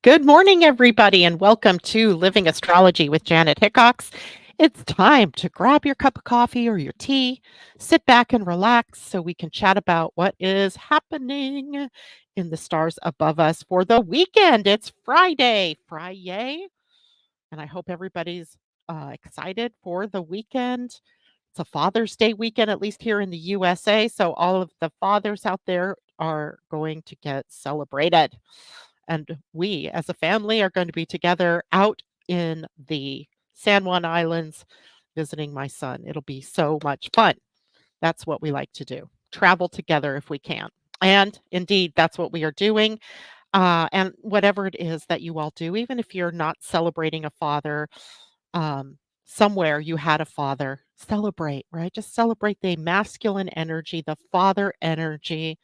Good morning, everybody, and welcome to Living Astrology with Janet Hickox. It's time to grab your cup of coffee or your tea, sit back and relax so we can chat about what is happening in the stars above us for the weekend. It's Friday, and I hope everybody's excited for the weekend. It's a Father's Day weekend, at least here in the USA. So, all of the fathers out there are going to get celebrated. And we, as a family, are going to be together out in the San Juan Islands visiting my son. It'll be so much fun. That's what we like to do, travel together if we can. And indeed, that's what we are doing. And whatever it is that you all do, even if you're not celebrating a father, somewhere you had a father, celebrate, right? Just celebrate the masculine energy, the father energy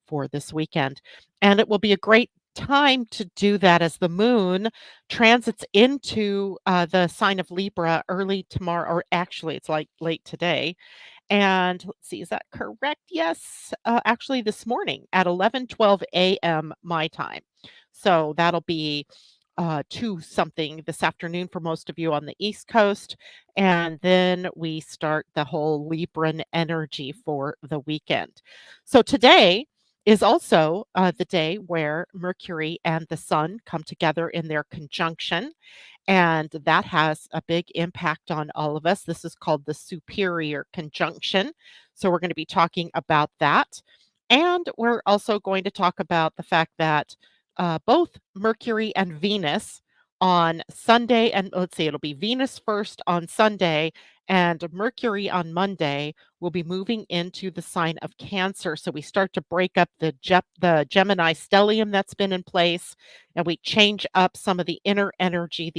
for this weekend. And it will be a great time to do that as the moon transits into the sign of Libra early tomorrow, or actually, it's like late today. And let's see, is that correct? Yes, actually, this morning at 11:12 a.m. my time. So that'll be 2 something this afternoon for most of you on the East Coast. And then we start the whole Libran energy for the weekend. So today is also the day where Mercury and the Sun come together in their conjunction. And that has a big impact on all of us. This is called the superior conjunction. So we're going to be talking about that. And we're also going to talk about the fact that both Mercury and Venus on Sunday, and let's see, it'll be Venus first on Sunday and Mercury on Monday will be moving into the sign of Cancer. So we start to break up the Gemini stellium that's been in place, and we change up some of the inner energy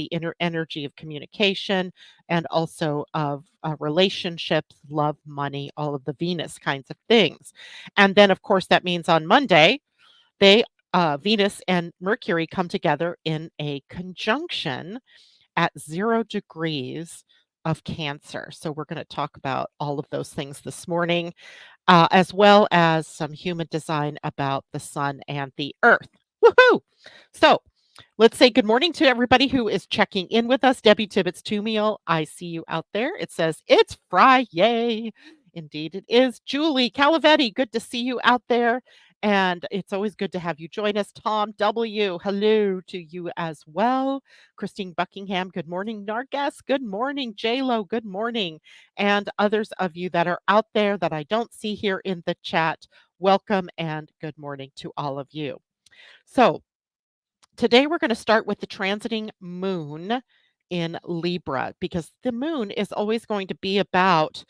of communication, and also of relationships, love, money, all of the Venus kinds of things. And then, of course, that means on Monday, they Venus and Mercury come together in a conjunction at 0 degrees of Cancer. So we're going to talk about all of those things this morning, as well as some human design about the sun and the earth. Woohoo! So let's say good morning to everybody who is checking in with us. Debbie Tibbetts Tumiel, I see you out there. It says it's Friday. Indeed, it is. Julie Calavetti, good to see you out there. And it's always good to have you join us. Tom W., hello to you as well. Christine Buckingham, good morning. Narges, good morning. JLo, good morning. And others of you that are out there that I don't see here in the chat, welcome and good morning to all of you. So, today we're going to start with the transiting moon in Libra because the moon is always going to be about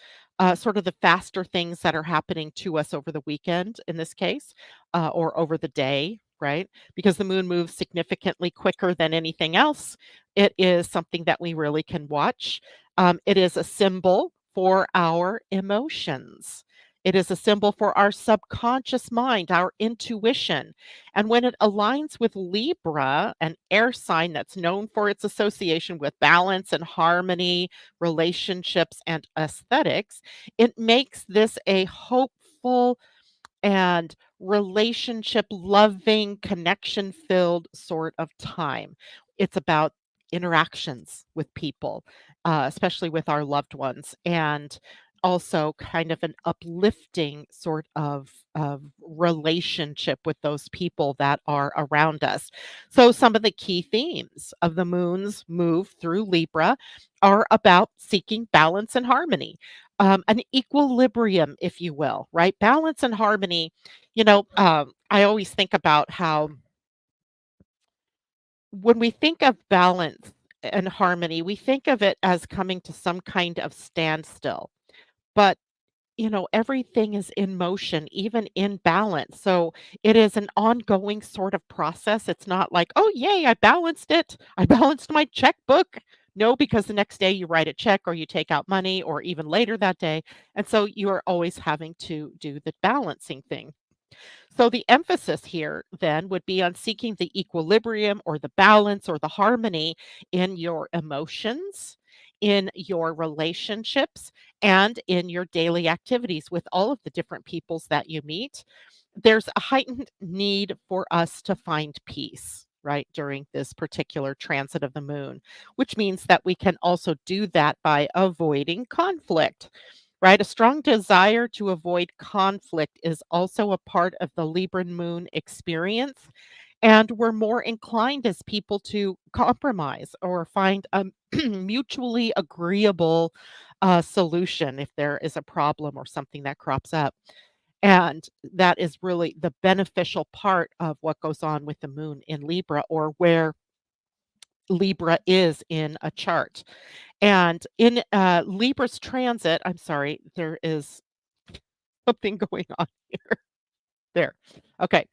sort of the faster things that are happening to us over the weekend, in this case, or over the day, right? Because the moon moves significantly quicker than anything else. It is something that we really can watch. It is a symbol for our emotions. It is a symbol for our subconscious mind, our intuition. And when it aligns with Libra, an air sign that's known for its association with balance and harmony, relationships, and aesthetics, it makes this a hopeful and relationship loving, connection filled sort of time. It's about interactions with people, especially with our loved ones, and also kind of an uplifting sort of relationship with those people that are around us. So, some of the key themes of the moon's move through Libra are about seeking balance and harmony, an equilibrium, if you will, right? Balance and harmony. I always think about how when we think of balance and harmony, we think of it as coming to some kind of standstill. But everything is in motion, even in balance. So it is an ongoing sort of process. It's not like, oh, yay, I balanced it. I balanced my checkbook. No, because the next day you write a check or you take out money or even later that day. And so you are always having to do the balancing thing. So the emphasis here then would be on seeking the equilibrium or the balance or the harmony in your emotions, in your relationships, and in your daily activities with all of the different peoples that you meet. There's a heightened need for us to find peace. right, during this particular transit of the moon, which means that we can also do that by avoiding conflict, right? A strong desire to avoid conflict is also a part of the Libra moon experience. And we're more inclined as people to compromise or find a mutually agreeable solution if there is a problem or something that crops up. And that is really the beneficial part of what goes on with the moon in Libra, or where Libra is in a chart. And in Libra's transit, I'm sorry, there is something going on here. There. Okay.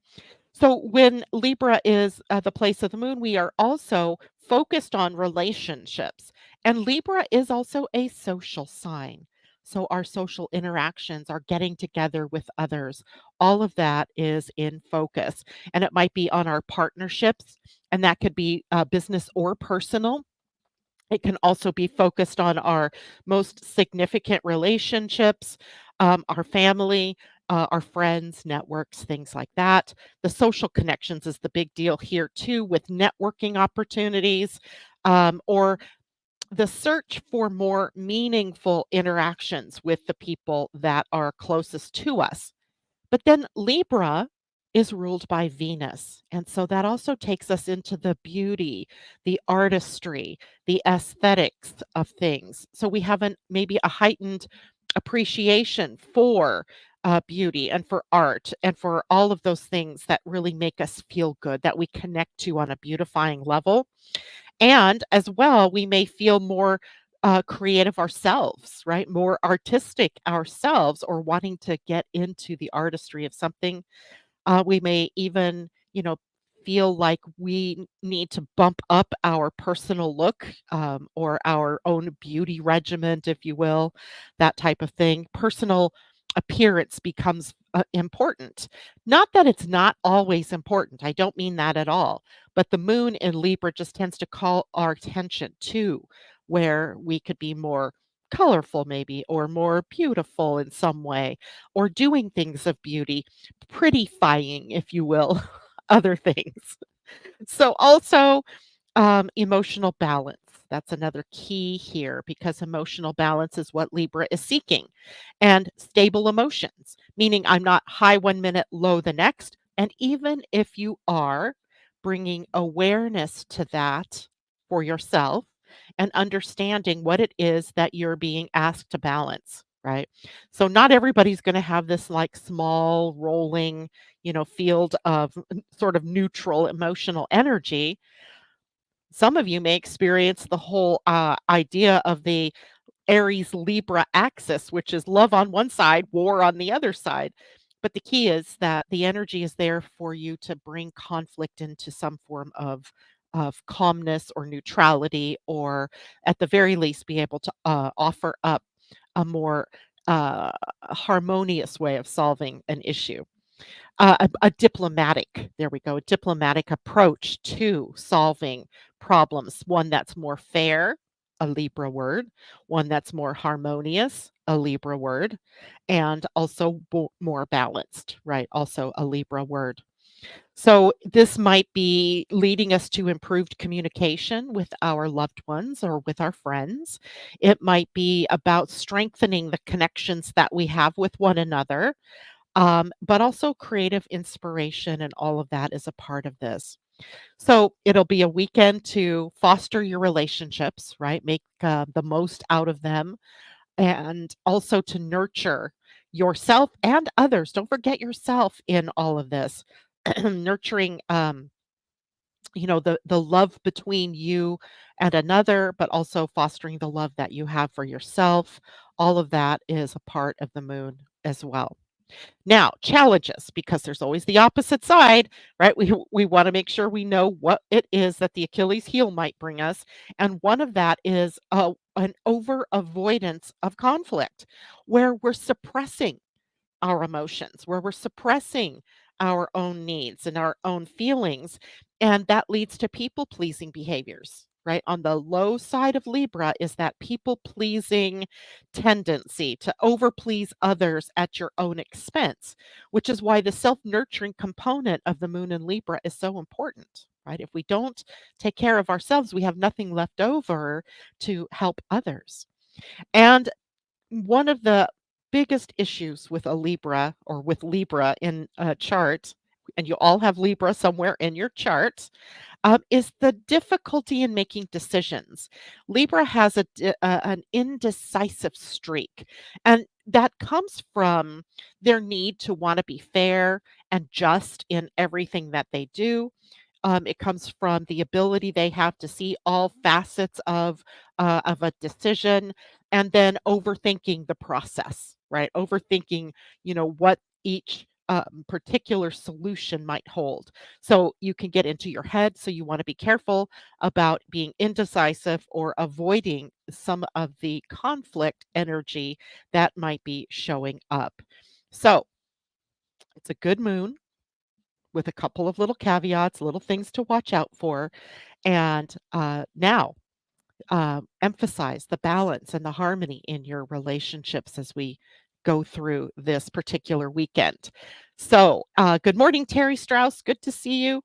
So when Libra is the place of the moon, we are also focused on relationships. And Libra is also a social sign. So our social interactions, our getting together with others, all of that is in focus. And it might be on our partnerships, and that could be business or personal. It can also be focused on our most significant relationships, our family, our friends, networks, things like that. The social connections is the big deal here too, with networking opportunities, or the search for more meaningful interactions with the people that are closest to us. But then Libra is ruled by Venus. And so that also takes us into the beauty, the artistry, the aesthetics of things. So we have maybe a heightened appreciation for beauty and for art and for all of those things that really make us feel good, that we connect to on a beautifying level. And as well, we may feel more creative ourselves, right? More artistic ourselves, or wanting to get into the artistry of something. We may even, feel like we need to bump up our personal look, or our own beauty regimen, if you will, that type of thing. Personal appearance becomes important. Not that it's not always important. I don't mean that at all. But the moon in Libra just tends to call our attention to where we could be more colorful, maybe, or more beautiful in some way, or doing things of beauty, prettifying, if you will, other things. So also emotional balance. That's another key here, because emotional balance is what Libra is seeking. And stable emotions, meaning I'm not high one minute, low the next. And even if you are, bringing awareness to that for yourself and understanding what it is that you're being asked to balance, right? So not everybody's going to have this like small rolling, field of sort of neutral emotional energy. Some of you may experience the whole idea of the Aries Libra axis, which is love on one side, war on the other side. But the key is that the energy is there for you to bring conflict into some form of calmness or neutrality, or at the very least be able to offer up a more harmonious way of solving an issue. A diplomatic, there we go, a diplomatic approach to solving problems, one that's more fair, a Libra word, one that's more harmonious, a Libra word, and also more balanced, right? Also a Libra word. So this might be leading us to improved communication with our loved ones or with our friends. It might be about strengthening the connections that we have with one another, but also creative inspiration, and all of that is a part of this. So it'll be a weekend to foster your relationships, right? Make the most out of them, and also to nurture yourself and others. Don't forget yourself in all of this. Nurturing, the love between you and another, but also fostering the love that you have for yourself. All of that is a part of the moon as well. Now, challenges, because there's always the opposite side, right? We want to make sure we know what it is that the Achilles heel might bring us, and one of that is an over avoidance of conflict, where we're suppressing our emotions, where we're suppressing our own needs and our own feelings. And that leads to people pleasing behaviors, right? On the low side of Libra is that people pleasing tendency to over please others at your own expense, which is why the self nurturing component of the moon in Libra is so important, right? If we don't take care of ourselves, we have nothing left over to help others. And one of the biggest issues with a Libra or with Libra in a chart, and you all have Libra somewhere in your chart, is the difficulty in making decisions. Libra has an indecisive streak, and that comes from their need to want to be fair and just in everything that they do. It comes from the ability they have to see all facets of a decision, and then overthinking the process, right? Overthinking, what each particular solution might hold. So you can get into your head. So you want to be careful about being indecisive or avoiding some of the conflict energy that might be showing up. So it's a good moon with a couple of little caveats, little things to watch out for. And now, emphasize the balance and the harmony in your relationships as we go through this particular weekend. So, good morning, Terry Strauss. Good to see you.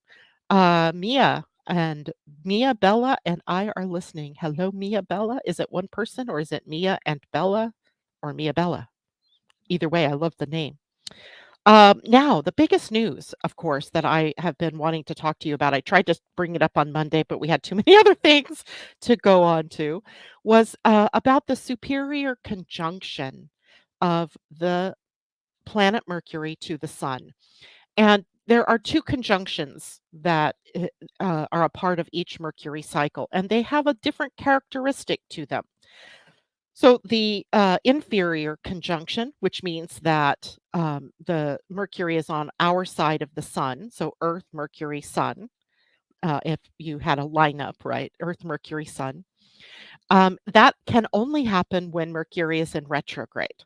Mia Bella and I are listening. Hello, Mia Bella. Is it one person or is it Mia and Bella or Mia Bella? Either way, I love the name. Now, the biggest news, of course, that I have been wanting to talk to you about, I tried to bring it up on Monday, but we had too many other things to go on to, was about the superior conjunction of the planet Mercury to the sun. And there are two conjunctions that are a part of each Mercury cycle, and they have a different characteristic to them. So the inferior conjunction, which means that the Mercury is on our side of the sun, so Earth, Mercury, Sun. If you had a lineup, right? Earth, Mercury, Sun. That can only happen when Mercury is in retrograde.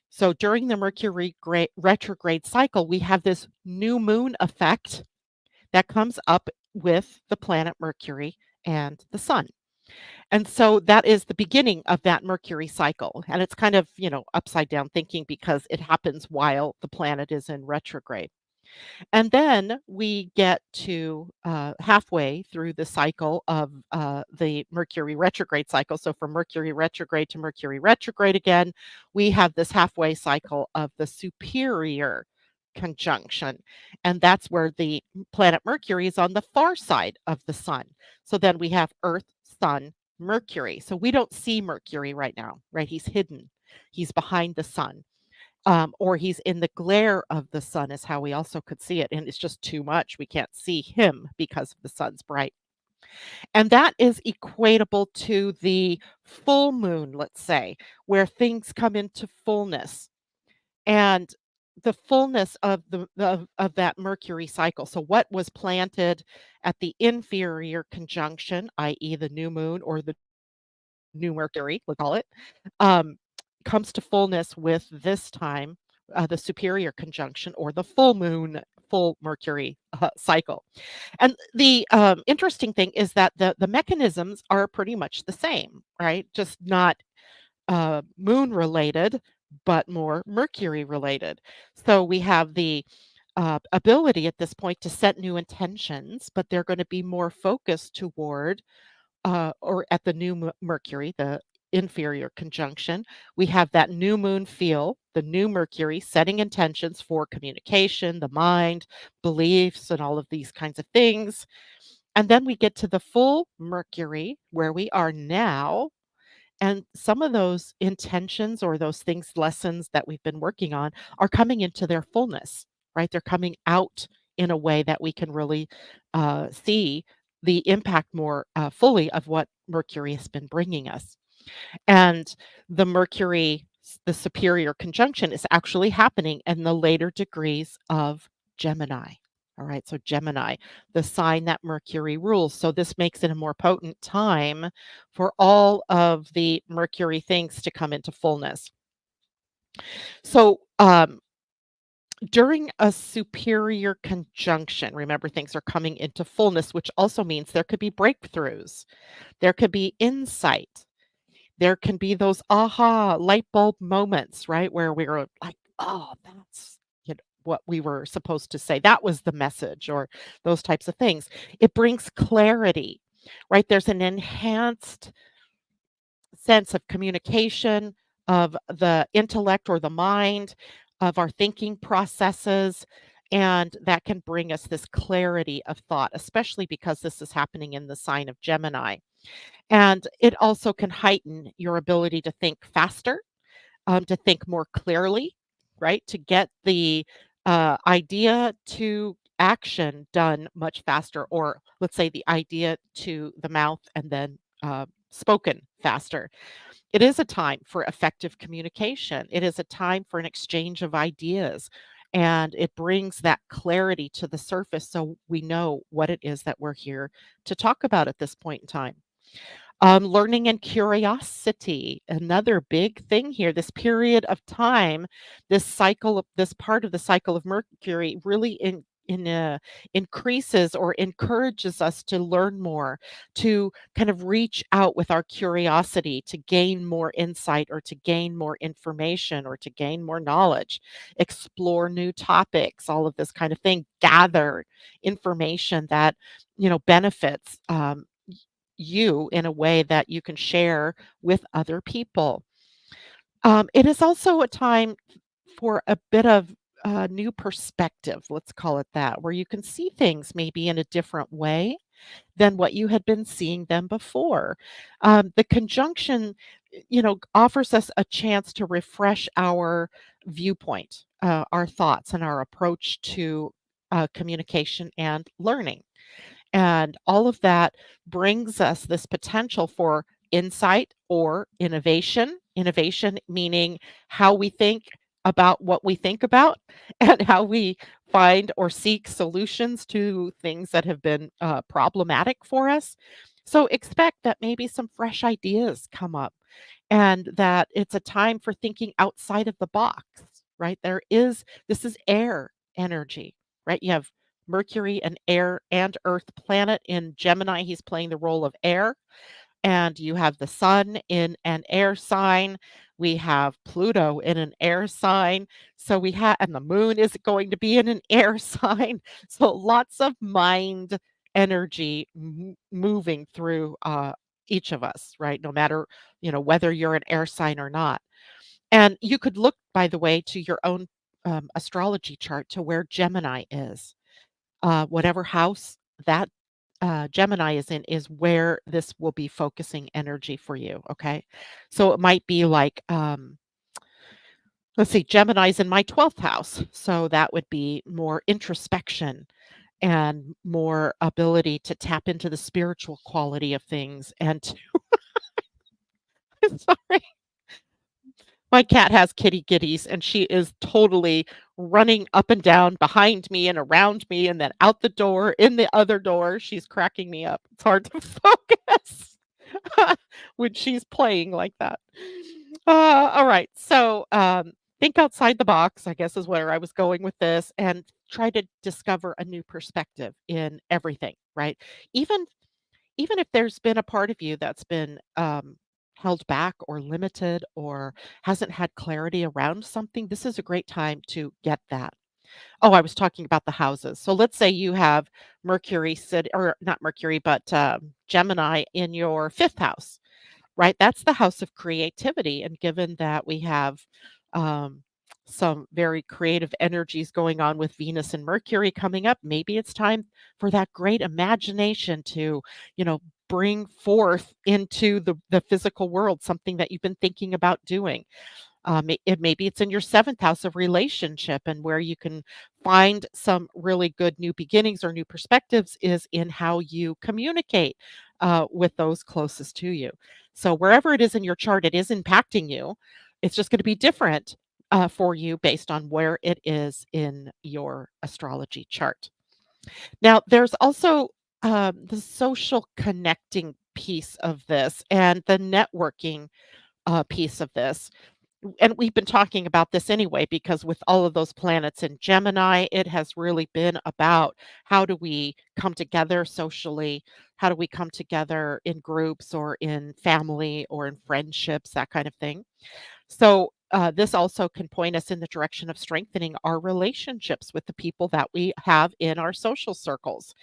So during the retrograde cycle, we have this new moon effect that comes up with the planet Mercury and the sun. And so that is the beginning of that Mercury cycle. And it's kind of, upside down thinking because it happens while the planet is in retrograde. And then we get to halfway through the cycle of the Mercury retrograde cycle. So from Mercury retrograde to Mercury retrograde again, we have this halfway cycle of the superior conjunction. And that's where the planet Mercury is on the far side of the sun. So then we have Earth, Sun, Mercury. So we don't see Mercury right now, right? He's hidden, he's behind the sun. Or he's in the glare of the sun is how we also could see it. And it's just too much. We can't see him because the sun's bright. And that is equatable to the full moon, let's say, where things come into fullness and the fullness of of that Mercury cycle. So what was planted at the inferior conjunction, i.e., the new moon or the new Mercury, we'll call it, um, comes to fullness with this time, the superior conjunction or the full moon, full Mercury cycle. And the interesting thing is that the mechanisms are pretty much the same, right? Just not moon related, but more Mercury related. So we have the ability at this point to set new intentions, but they're going to be more focused toward or at the new Mercury, the inferior conjunction, we have that new moon feel, the new Mercury setting intentions for communication, the mind, beliefs, and all of these kinds of things. And then we get to the full Mercury where we are now. And some of those intentions or those things, lessons that we've been working on are coming into their fullness, right? They're coming out in a way that we can really see the impact more fully of what Mercury has been bringing us. And the Mercury, the superior conjunction is actually happening in the later degrees of Gemini. All right, so Gemini, the sign that Mercury rules. So this makes it a more potent time for all of the Mercury things to come into fullness. So during a superior conjunction, remember things are coming into fullness, which also means there could be breakthroughs, there could be insight, there can be those aha light bulb moments, right? Where we're like, oh, that's, what we were supposed to say. That was the message, or those types of things. It brings clarity, right? There's an enhanced sense of communication, of the intellect or the mind, of our thinking processes. And that can bring us this clarity of thought, especially because this is happening in the sign of Gemini. And it also can heighten your ability to think faster, to think more clearly, right? To get the idea to action done much faster, or let's say the idea to the mouth and then spoken faster. It is a time for effective communication. It is a time for an exchange of ideas. And it brings that clarity to the surface so we know what it is that we're here to talk about at this point in time. Learning and curiosity, another big thing here. This period of time, this part of the cycle of Mercury really increases or encourages us to learn more, to kind of reach out with our curiosity to gain more insight or to gain more information or to gain more knowledge, explore new topics, all of this kind of thing, gather information that benefits you in a way that you can share with other people. It is also a time for a bit of new perspective, let's call it that, where you can see things maybe in a different way than what you had been seeing them before. The conjunction, offers us a chance to refresh our viewpoint, our thoughts, and our approach to communication and learning. And all of that brings us this potential for insight or innovation. Innovation meaning how we think about what we think about and how we find or seek solutions to things that have been problematic for us. So expect that maybe some fresh ideas come up and that it's a time for thinking outside of the box, right? This is air energy, right? You have Mercury, an air and Earth planet. In Gemini, he's playing the role of air. And you have the sun in an air sign. We have Pluto in an air sign. And the moon is going to be in an air sign. So lots of mind energy moving through each of us, right? No matter, whether you're an air sign or not. And you could look, by the way, to your own astrology chart to where Gemini is. Whatever house that Gemini is in is where this will be focusing energy for you. Okay. So it might be like, let's see, Gemini's in my 12th house. So that would be more introspection and more ability to tap into the spiritual quality of things. And sorry, my cat has kitty kitties and she is totally running up and down behind me and around me and then out the door, in the other door. She's cracking me up. It's hard to focus when she's playing like that. All right. So think outside the box, I guess is where I was going with this, and try to discover a new perspective in everything, right? Even even if there's been a part of you that's been held back or limited or hasn't had clarity around something, this is a great time to get that. Oh, I was talking about the houses. So let's say you have Mercury, or not Mercury, but Gemini in your fifth house, right? That's the house of creativity. And given that we have um, some very creative energies going on with Venus and Mercury coming up, maybe it's time for that great imagination to, bring forth into the physical world something that you've been thinking about doing. Maybe it's in your seventh house of relationship, and where you can find some really good new beginnings or new perspectives is in how you communicate with those closest to you. So, wherever it is in your chart, it is impacting you. It's just going to be different for you based on where it is in your astrology chart. Now, there's also the social connecting piece of this and the networking piece of this, and we've been talking about this anyway, because with all of those planets in Gemini, it has really been about how do we come together socially? How do we come together in groups or in family or in friendships, that kind of thing. So This also can point us in the direction of strengthening our relationships with the people that we have in our social circles.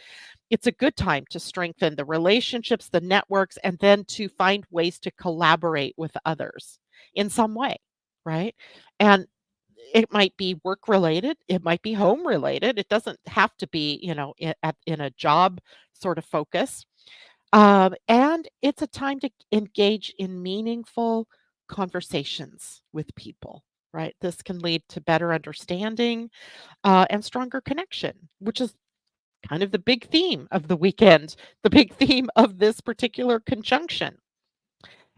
It's a good time to strengthen the relationships, the networks, and then to find ways to collaborate with others in some way, right? And it might be work related, it might be home related. It doesn't have to be, in a job sort of focus. And it's a time to engage in meaningful conversations with people, right? This can lead to better understanding and stronger connection, which is kind of the big theme of the weekend, the big theme of this particular conjunction.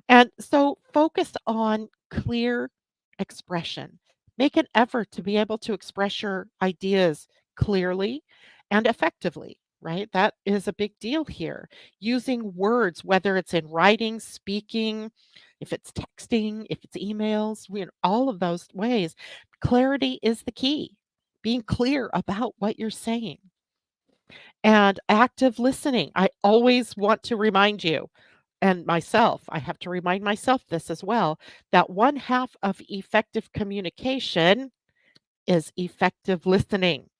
And so focus on clear expression. Make an effort to be able to express your ideas clearly and effectively, right? That is a big deal here. Using words, whether it's in writing, speaking, if it's texting, if it's emails, all of those ways, clarity is the key. Being clear about what you're saying and active listening. I always want to remind you and myself, I have to remind myself this as well, that one half of effective communication is effective listening.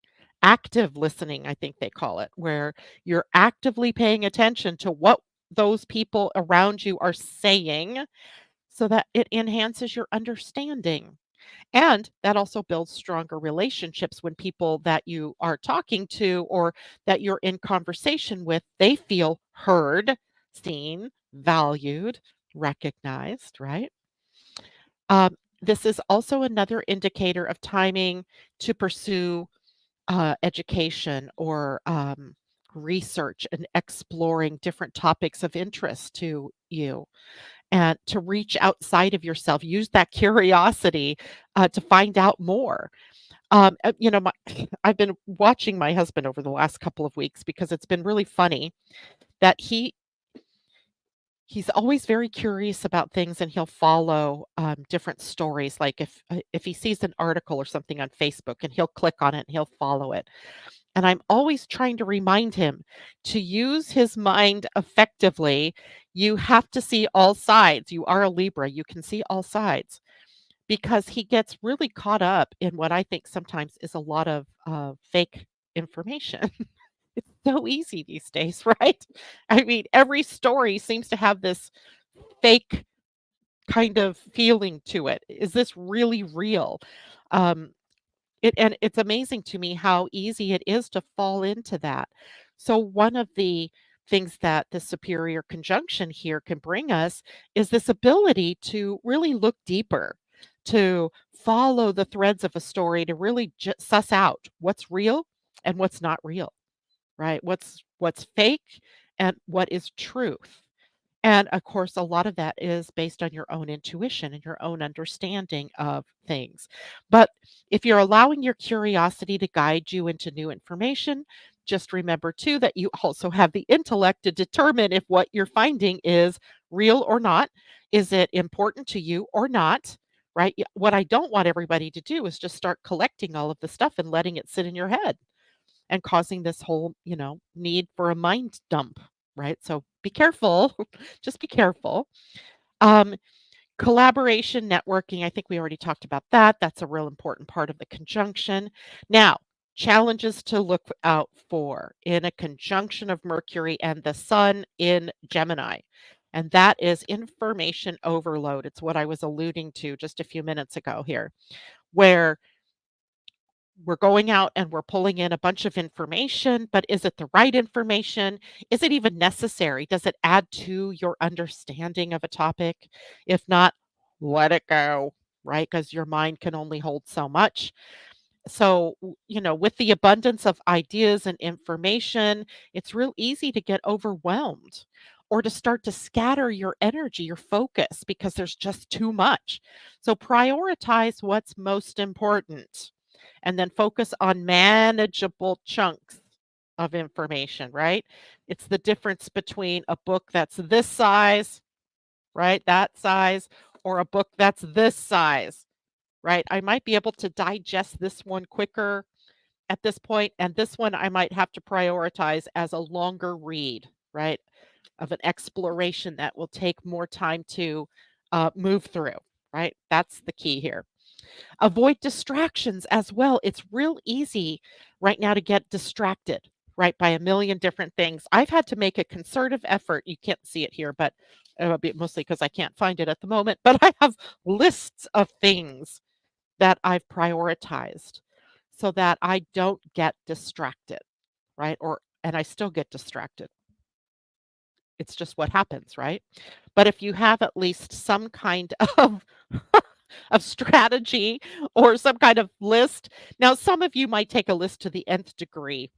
Active listening, I think they call it, where you're actively paying attention to what those people around you are saying so that it enhances your understanding. And that also builds stronger relationships when people that you are talking to or that you're in conversation with, they feel heard, seen, valued, recognized, right? This is also another indicator of timing to pursue education or research and exploring different topics of interest to you and to reach outside of yourself. Use that curiosity to find out more. I've been watching my husband over the last couple of weeks because it's been really funny that he's always very curious about things and he'll follow different stories. Like if he sees an article or something on Facebook and he'll click on it and he'll follow it. And I'm always trying to remind him to use his mind effectively. You have to see all sides. You are a Libra, you can see all sides because he gets really caught up in what I think sometimes is a lot of fake information. It's so easy these days, right? I mean, every story seems to have this fake kind of feeling to it. Is this really real? Um, and it's amazing to me how easy it is to fall into that. So one of the things that the superior conjunction here can bring us is this ability to really look deeper, to follow the threads of a story, to really suss out what's real and what's not real, right? What's fake and what is truth. And of course, a lot of that is based on your own intuition and your own understanding of things. But if you're allowing your curiosity to guide you into new information, just remember too that you also have the intellect to determine if what you're finding is real or not. Is it important to you or not? Right? What I don't want everybody to do is just start collecting all of the stuff and letting it sit in your head and causing this whole, need for a mind dump, right? So be careful. Just be careful. Um, Collaboration, networking, I think we already talked about that. That's a real important part of the conjunction. Now, challenges to look out for in a conjunction of Mercury and the Sun in Gemini. And that is information overload. It's what I was alluding to just a few minutes ago here, where we're going out and we're pulling in a bunch of information, but is it the right information? Is it even necessary? Does it add to your understanding of a topic? If not, let it go, right? Because your mind can only hold so much. So, with the abundance of ideas and information, it's real easy to get overwhelmed or to start to scatter your energy, your focus, because there's just too much. So, prioritize what's most important and then focus on manageable chunks of information, right? It's the difference between a book that's this size, right? That size, or a book that's this size, right? I might be able to digest this one quicker at this point, and this one I might have to prioritize as a longer read, right? Of an exploration that will take more time to move through, right? That's the key here. Avoid distractions as well. It's real easy right now to get distracted, right, by a million different things. I've had to make a concerted effort. You can't see it here, but mostly because I can't find it at the moment. But I have lists of things that I've prioritized so that I don't get distracted, right? And I still get distracted. It's just what happens, right? But if you have at least some kind of of strategy or some kind of list. Now, some of you might take a list to the nth degree.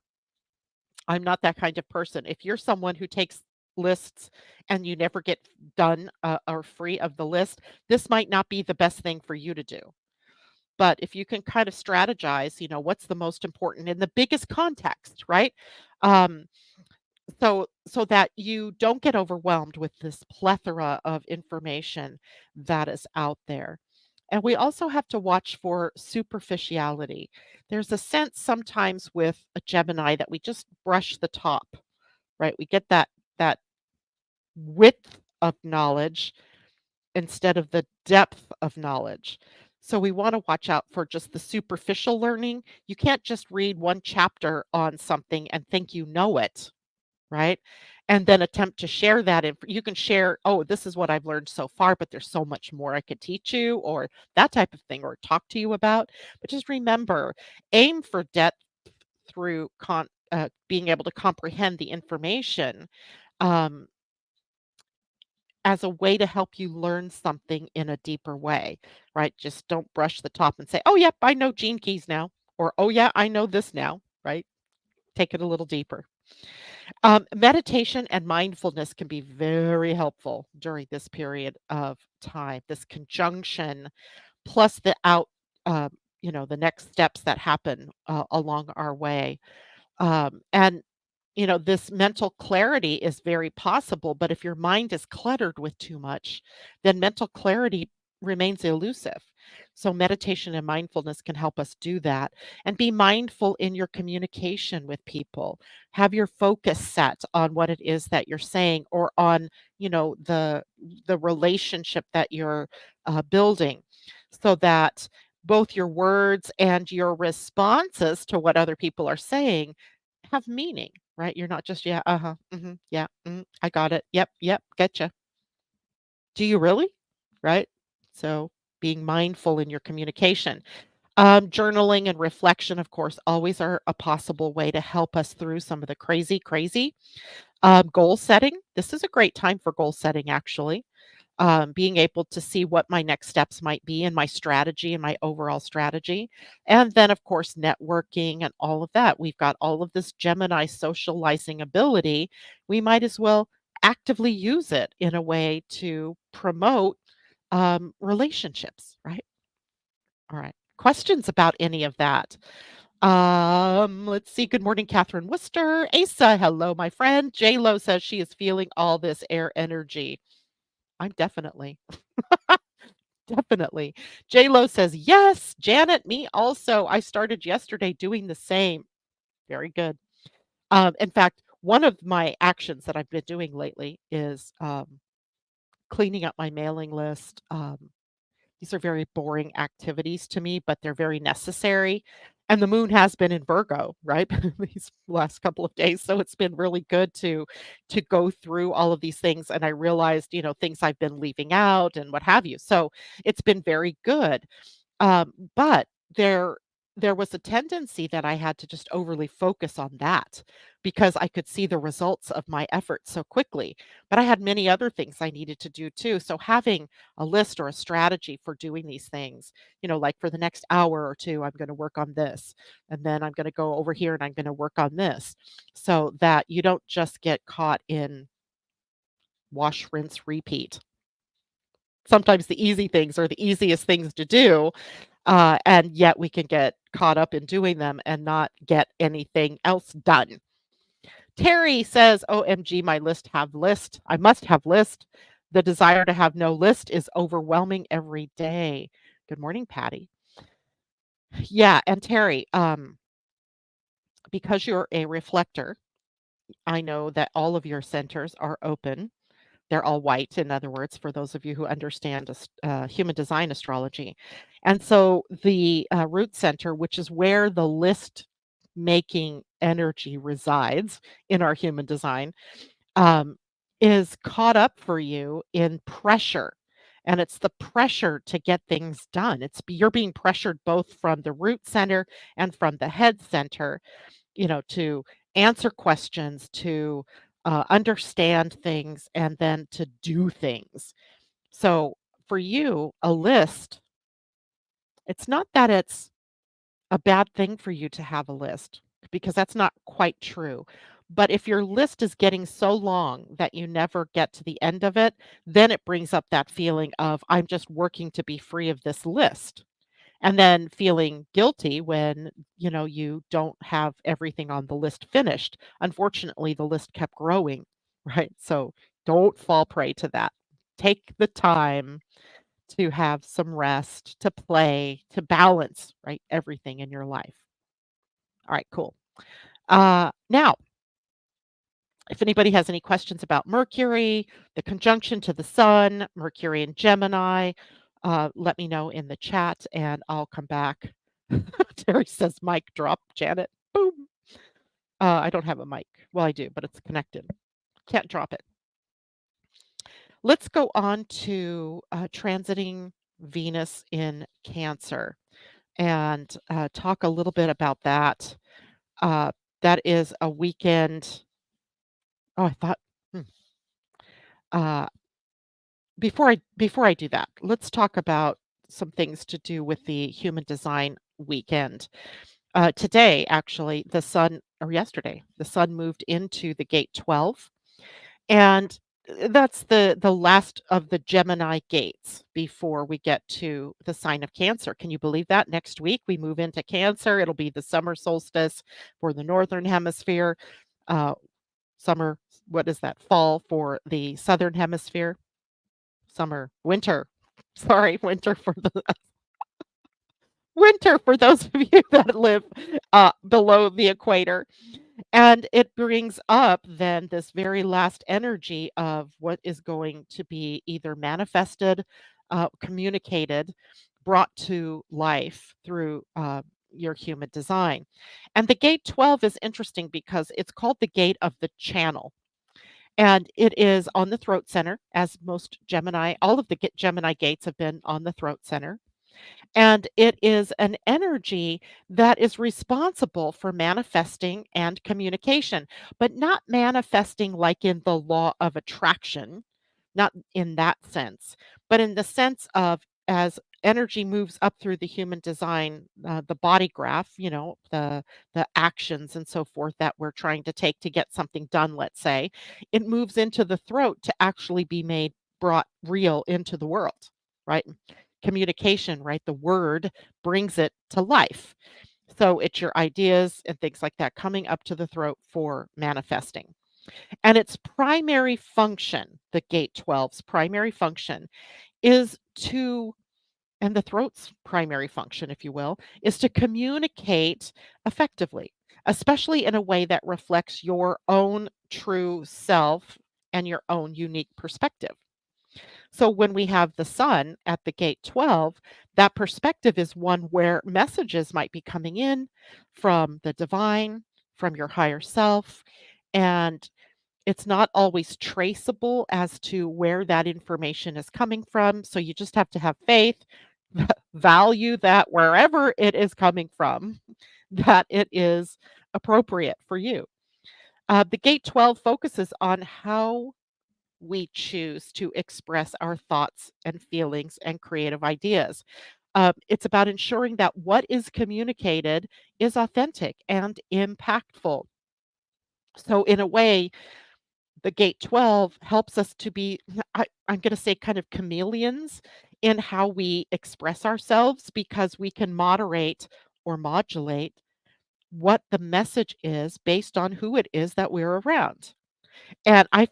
I'm not that kind of person. If you're someone who takes lists and you never get done or free of the list, this might not be the best thing for you to do. But if you can kind of strategize, what's the most important in the biggest context, right? Um, so that you don't get overwhelmed with this plethora of information that is out there. And we also have to watch for superficiality. There's a sense sometimes with a Gemini that we just brush the top, right? We get that width of knowledge instead of the depth of knowledge. So we want to watch out for just the superficial learning. You can't just read one chapter on something and think you know it, right? And then attempt to share that. You can share, oh, this is what I've learned so far, but there's so much more I could teach you, or that type of thing, or talk to you about. But just remember, aim for depth through being able to comprehend the information um, as a way to help you learn something in a deeper way, right? Just don't brush the top and say, oh, yep, I know gene keys now, or oh, yeah, I know this now, right? Take it a little deeper. Meditation and mindfulness can be very helpful during this period of time. This conjunction, plus uh, the next steps that happen along our way. And this mental clarity is very possible, but if your mind is cluttered with too much, then mental clarity remains elusive. So, meditation and mindfulness can help us do that. And be mindful in your communication with people. Have your focus set on what it is that you're saying, or on, the relationship that you're building, so that both your words and your responses to what other people are saying have meaning, right? You're not just, yeah, uh-huh, yeah, I got it. Yep, yep, getcha. Do you really? Right? So being mindful in your communication. Journaling and reflection, of course, always are a possible way to help us through some of the crazy. Goal setting. This is a great time for goal setting, actually. Being able to see what my next steps might be in my strategy and my overall strategy. And then, of course, networking and all of that. We've got all of this Gemini socializing ability. We might as well actively use it in a way to promote relationships, right? All right. Questions about any of that? Let's see. Good morning, Catherine Worcester. Asa, hello, my friend. J Lo says she is feeling all this air energy. I'm definitely. Definitely. J Lo says, "Yes, Janet, me also. I started yesterday doing the same." Very good. In fact, one of my actions that I've been doing lately is cleaning up my mailing list. These are very boring activities to me, but they're very necessary. And the moon has been in Virgo, right? These last couple of days. So it's been really good to go through all of these things. And I realized, things I've been leaving out and what have you. So it's been very good. But there was a tendency that I had to just overly focus on that because I could see the results of my efforts so quickly. But I had many other things I needed to do too. So having a list or a strategy for doing these things, like for the next hour or two, I'm going to work on this. And then I'm going to go over here and I'm going to work on this, so that you don't just get caught in wash, rinse, repeat. Sometimes the easy things are the easiest things to do, and yet we can get caught up in doing them and not get anything else done. Terry says, OMG, my list have list. I must have list. The desire to have no list is overwhelming every day. Good morning, Patty. Yeah, and Terry, because you're a reflector, I know that all of your centers are open They're all white, in other words, for those of you who understand human design astrology. And so the root center, which is where the list making energy resides in our human design, um, is caught up for you in pressure. And it's the pressure to get things done. You're being pressured both from the root center and from the head center, to answer questions, to understand things, and then to do things. So for you, a list, it's not that it's a bad thing for you to have a list, because that's not quite true. But if your list is getting so long that you never get to the end of it, then it brings up that feeling of, I'm just working to be free of this list. And then feeling guilty when, you don't have everything on the list finished. Unfortunately, the list kept growing, right? So don't fall prey to that. Take the time to have some rest, to play, to balance, right? Everything in your life. All right, cool. Now, if anybody has any questions about Mercury, the conjunction to the sun, Mercury and Gemini, let me know in the chat and I'll come back. Terry says, mic drop, Janet. Boom. I don't have a mic. Well, I do, but it's connected. Can't drop it. Let's go on to transiting Venus in Cancer and talk a little bit about that. That is a weekend. Oh, I thought. Hmm. Uh, before I do that, let's talk about some things to do with the human design weekend. Today, actually, or yesterday, the sun moved into the gate 12, and that's the last of the Gemini gates before we get to the sign of Cancer. Can you believe that? Next week we move into Cancer. It'll be the summer solstice for the northern hemisphere. Uh, Summer, what is that? Fall for the southern hemisphere. Winter. Sorry, winter for those of you that live below the equator. And it brings up then this very last energy of what is going to be either manifested, communicated, brought to life through your human design. And the gate 12 is interesting because it's called the gate of the channel. And it is on the throat center, as most all of the Gemini gates have been on the throat center. And it is an energy that is responsible for manifesting and communication, but not manifesting like in the law of attraction, not in that sense, but in the sense of as energy moves up through the human design, the body graph, the actions and so forth that we're trying to take to get something done, let's say, it moves into the throat to actually be brought real into the world, right? Communication, right? The word brings it to life. So it's your ideas and things like that coming up to the throat for manifesting. And its primary function, the gate 12's primary function, is and the throat's primary function, if you will, is to communicate effectively, especially in a way that reflects your own true self and your own unique perspective. So when we have the sun at the gate 12, that perspective is one where messages might be coming in from the divine, from your higher self, and it's not always traceable as to where that information is coming from. So you just have to have faith, value that wherever it is coming from, that it is appropriate for you. The gate 12 focuses on how we choose to express our thoughts and feelings and creative ideas. It's about ensuring that what is communicated is authentic and impactful. So, in a way, the gate 12 helps us to be, I'm going to say, kind of chameleons in how we express ourselves, because we can moderate or modulate what the message is based on who it is that we're around. And I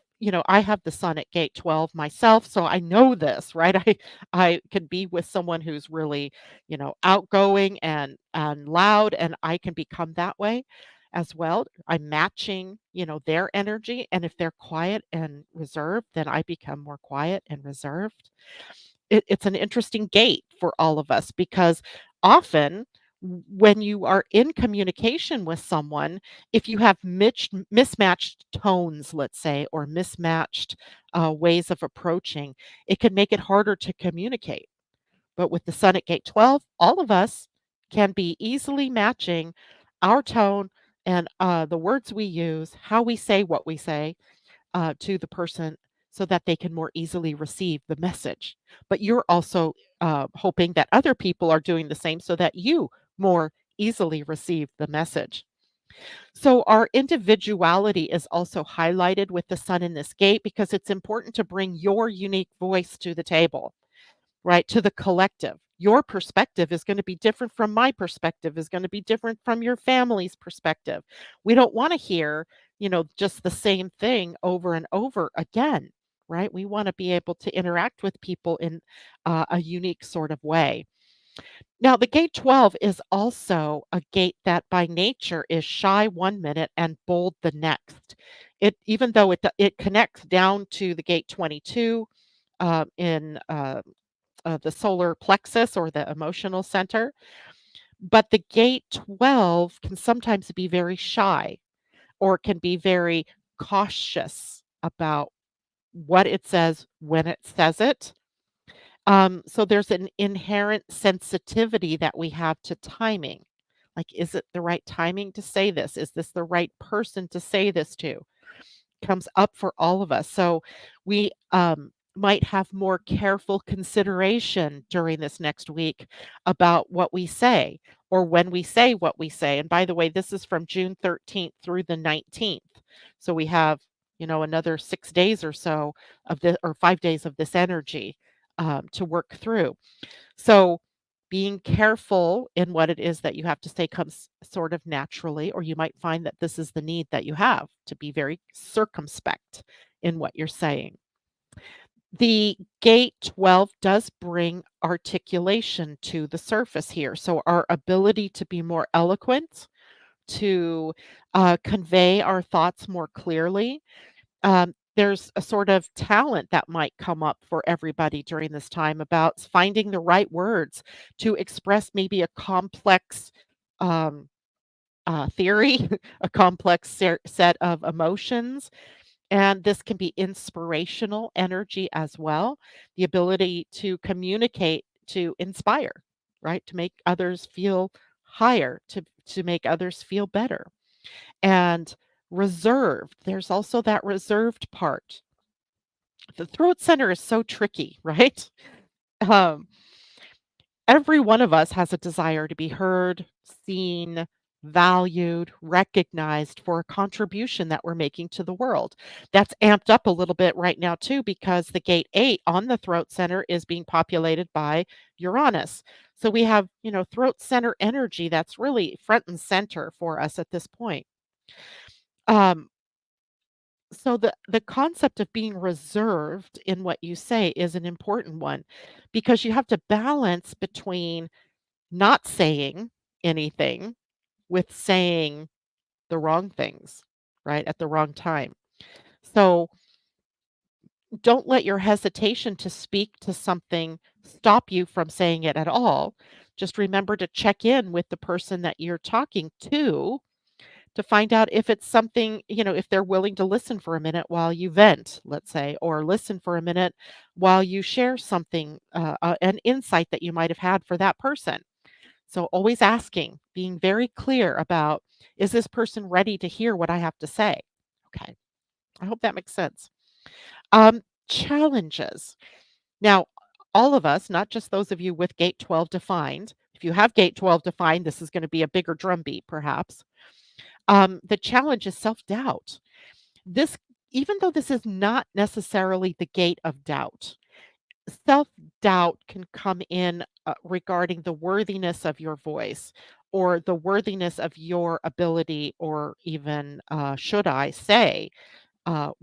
have the sun at gate 12 myself, so I know this, right? I can be with someone who's really, outgoing and loud, and I can become that way. as well. I'm matching, their energy. And if they're quiet and reserved, then I become more quiet and reserved. It's an interesting gate for all of us because often when you are in communication with someone, if you have mismatched tones, let's say, or mismatched ways of approaching, it can make it harder to communicate. But with the sun at gate 12, all of us can be easily matching our tone and the words we use, how we say what we say to the person so that they can more easily receive the message. But you're also hoping that other people are doing the same so that you more easily receive the message. So, our individuality is also highlighted with the sun in this gate because it's important to bring your unique voice to the table, right? To the collective. Your perspective is going to be different from my perspective, is going to be different from your family's perspective. We don't want to hear, just the same thing over and over again, right? We want to be able to interact with people in a unique sort of way. Now, the gate 12 is also a gate that by nature is shy 1 minute and bold the next. Even though it connects down to the gate 22 in the solar plexus or the emotional center. But the gate 12 can sometimes be very shy or can be very cautious about what it says when it says it. So there's an inherent sensitivity that we have to timing. Like, is it the right timing to say this? Is this the right person to say this to? Comes up for all of us. So we might have more careful consideration during this next week about what we say or when we say what we say. And by the way, this is from June 13th through the 19th. So we have, another 6 days or so of this, or 5 days of this energy to work through. So being careful in what it is that you have to say comes sort of naturally, or you might find that this is the need that you have to be very circumspect in what you're saying. The gate 12 does bring articulation to the surface here. So our ability to be more eloquent, to convey our thoughts more clearly, there's a sort of talent that might come up for everybody during this time about finding the right words to express maybe a complex um, theory, a complex set of emotions. And this can be inspirational energy as well, the ability to communicate, to inspire, right? To make others feel higher, to make others feel better. And reserved, there's also that reserved part. The throat center is so tricky, right? Um, every one of us has a desire to be heard, seen, valued, recognized for a contribution that we're making to the world. That's amped up a little bit right now, too, because the gate 8 on the throat center is being populated by Uranus. So we have, throat center energy that's really front and center for us at this point. Um, So the concept of being reserved in what you say is an important one because you have to balance between not saying anything with saying the wrong things, right, at the wrong time. So don't let your hesitation to speak to something stop you from saying it at all. Just remember to check in with the person that you're talking to find out if it's something, if they're willing to listen for a minute while you vent, let's say, or listen for a minute while you share something, an insight that you might have had for that person. So always asking, being very clear about, is this person ready to hear what I have to say? Okay. I hope that makes sense. Challenges. Now, all of us, not just those of you with gate 12 defined, if you have gate 12 defined, this is going to be a bigger drumbeat, perhaps. The challenge is self-doubt. This Even though this is not necessarily the gate of doubt, self-doubt can come in regarding the worthiness of your voice or the worthiness of your ability, or even should I say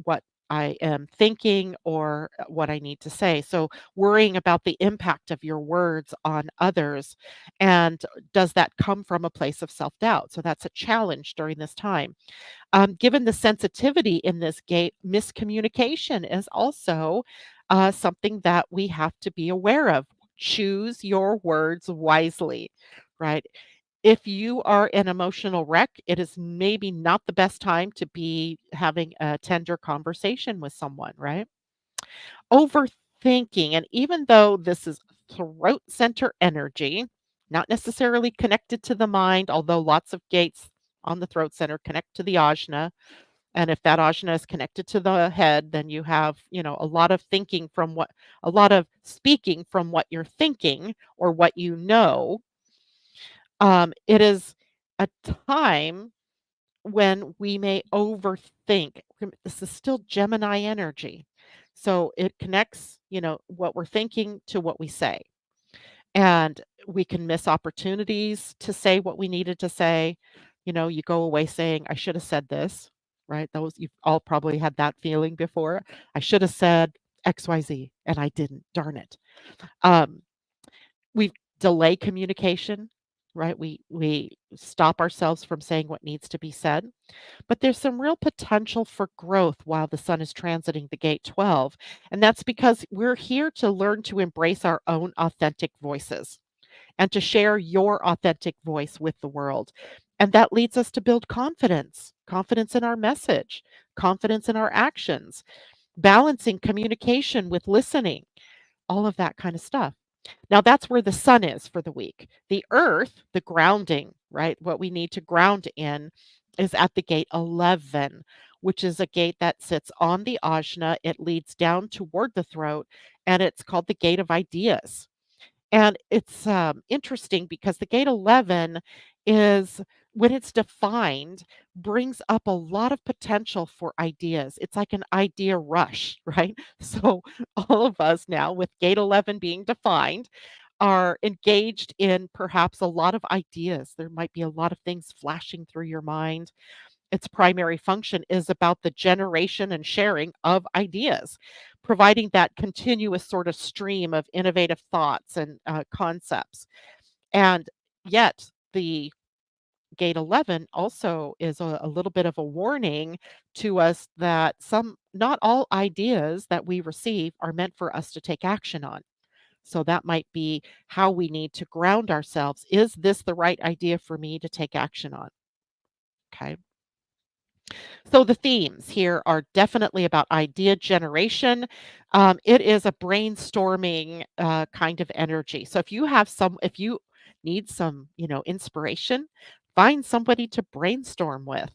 what I am thinking or what I need to say. So, worrying about the impact of your words on others, and does that come from a place of self doubt? So, that's a challenge during this time. Given the sensitivity in this gate, miscommunication is also something that we have to be aware of. Choose your words wisely, right? If you are an emotional wreck, it is maybe not the best time to be having a tender conversation with someone, right? Overthinking, and even though this is throat center energy, not necessarily connected to the mind, although lots of gates on the throat center connect to the ajna. And if that ajna is connected to the head, then you have, a lot of thinking from a lot of speaking from what you're thinking or what you know. It is a time when we may overthink. This is still Gemini energy. So it connects, what we're thinking to what we say. And we can miss opportunities to say what we needed to say. You go away saying, I should have said this, right? Those you've all probably had that feeling before. I should have said XYZ and I didn't. Darn it. Um, we delay communication, right? We stop ourselves from saying what needs to be said. But there's some real potential for growth while the sun is transiting the gate 12. And that's because we're here to learn to embrace our own authentic voices and to share your authentic voice with the world. And that leads us to build confidence in our message, confidence in our actions, balancing communication with listening, all of that kind of stuff. Now, that's where the sun is for the week. The earth, the grounding, right? What we need to ground in is at the gate 11, which is a gate that sits on the ajna. It leads down toward the throat, and it's called the gate of ideas. And it's interesting because the gate 11 is, when it's defined, brings up a lot of potential for ideas. It's like an idea rush, right? So, all of us now, with gate 11 being defined, are engaged in perhaps a lot of ideas. There might be a lot of things flashing through your mind. Its primary function is about the generation and sharing of ideas, providing that continuous sort of stream of innovative thoughts and concepts. And yet, the gate 11 also is a little bit of a warning to us that not all ideas that we receive are meant for us to take action on. So that might be how we need to ground ourselves. Is this the right idea for me to take action on? Okay. So the themes here are definitely about idea generation. It is a brainstorming kind of energy. So if you need some, inspiration, find somebody to brainstorm with,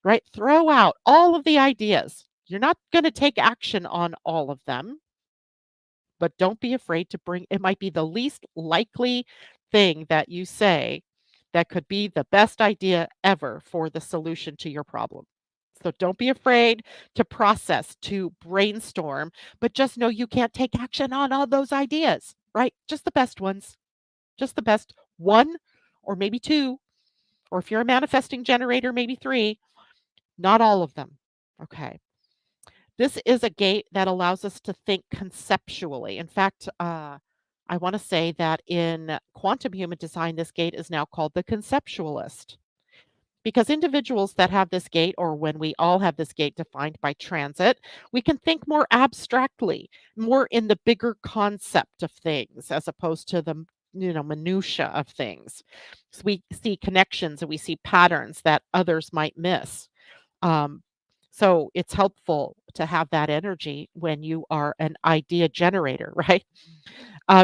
right? Throw out all of the ideas. You're not going to take action on all of them, but don't be afraid to bring. It might be the least likely thing that you say that could be the best idea ever for the solution to your problem. So don't be afraid to process, to brainstorm, but just know you can't take action on all those ideas, right? Just the best ones, just the best one or maybe two, or if you're a manifesting generator, maybe three, not all of them. Okay. This is a gate that allows us to think conceptually. In fact, I want to say that in quantum human design, this gate is now called the conceptualist. Because individuals that have this gate, or when we all have this gate defined by transit, we can think more abstractly, more in the bigger concept of things, as opposed to the minutia of things. So we see connections and we see patterns that others might miss. Um, so it's helpful to have that energy when you are an idea generator, right?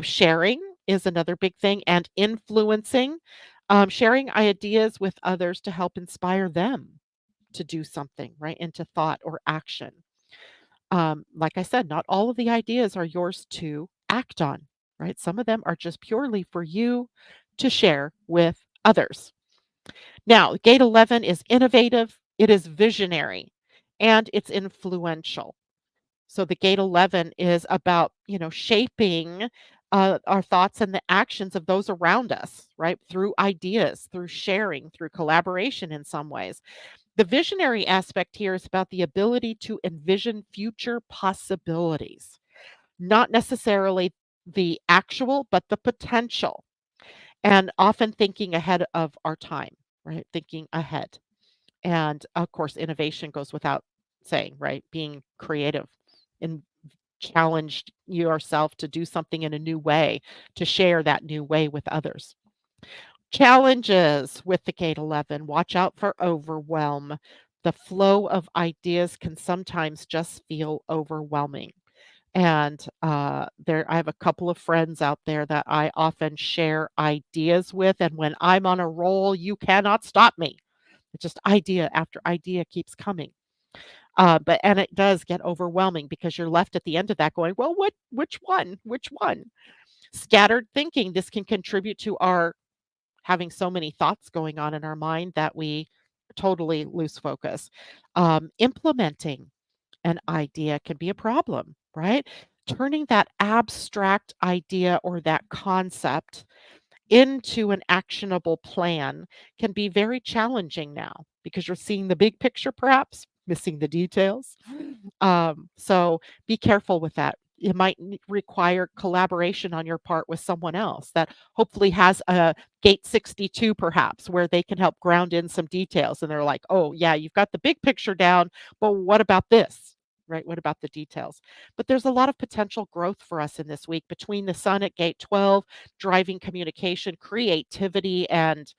Sharing is another big thing, and influencing, sharing ideas with others to help inspire them to do something, right, into thought or action. Like I said, not all of the ideas are yours to act on, right? Some of them are just purely for you to share with others. Now, gate 11 is innovative, it is visionary, and it's influential. So the gate 11 is about, shaping our thoughts and the actions of those around us, right? Through ideas, through sharing, through collaboration in some ways. The visionary aspect here is about the ability to envision future possibilities, not necessarily the actual, but the potential, and often thinking ahead of our time, right? Thinking ahead. And of course, innovation goes without saying, right? Being creative and challenged yourself to do something in a new way, to share that new way with others. Challenges with the Gate 11. Watch out for overwhelm. The flow of ideas can sometimes just feel overwhelming. And there, I have a couple of friends out there that I often share ideas with. And when I'm on a roll, you cannot stop me. It's just idea after idea keeps coming. But and it does get overwhelming because you're left at the end of that going, well, which one? Which one? Scattered thinking. This can contribute to our having so many thoughts going on in our mind that we totally lose focus. Implementing an idea can be a problem, right? Turning that abstract idea or that concept into an actionable plan can be very challenging now because you're seeing the big picture, perhaps missing the details. So be careful with that. It might require collaboration on your part with someone else that hopefully has a gate 62, perhaps, where they can help ground in some details. And they're like, oh, yeah, you've got the big picture down, but what about this? Right? What about the details? But there's a lot of potential growth for us in this week between the sun at gate 12, driving communication, creativity, and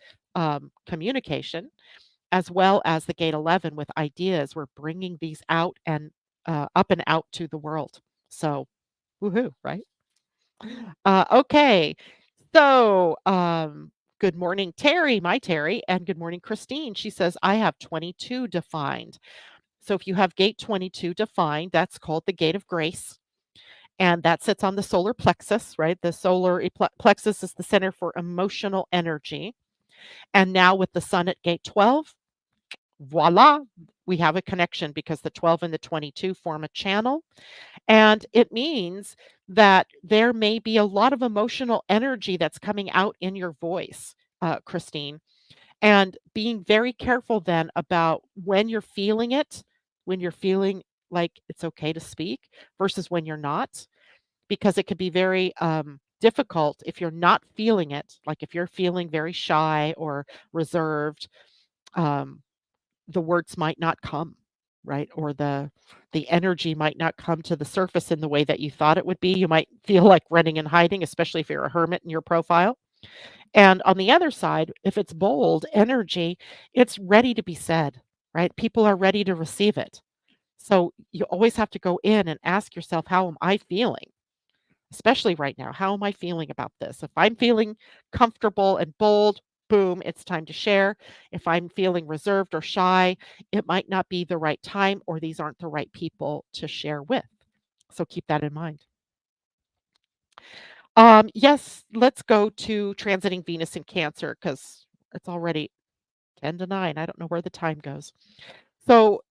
communication, as well as the gate 11 with ideas. We're bringing these out and up and out to the world. So, woohoo, right? Okay. So, good morning, Terry, my Terry, and good morning, Christine. She says, I have 22 defined. So, if you have gate 22 defined, that's called the gate of grace. And that sits on the solar plexus, right? The solar plexus is the center for emotional energy. And now with the sun at gate 12, voila, we have a connection because the 12 and the 22 form a channel. And it means that there may be a lot of emotional energy that's coming out in your voice, Christine. And being very careful then about when you're feeling it, when you're feeling like it's okay to speak versus when you're not, because it could be very difficult if you're not feeling it. Like if you're feeling very shy or reserved, um, the words might not come, right? Or the energy might not come to the surface in the way that you thought it would be. You might feel like running and hiding, especially if you're a hermit in your profile. And on the other side, if it's bold energy, it's ready to be said, right? People are ready to receive it. So you always have to go in and ask yourself, how am I feeling? Especially right now, how am I feeling about this? If I'm feeling comfortable and bold, boom, it's time to share. If I'm feeling reserved or shy, it might not be the right time or these aren't the right people to share with. So keep that in mind. Yes, let's go to transiting Venus in Cancer because it's already 10 to 9. I don't know where the time goes. So,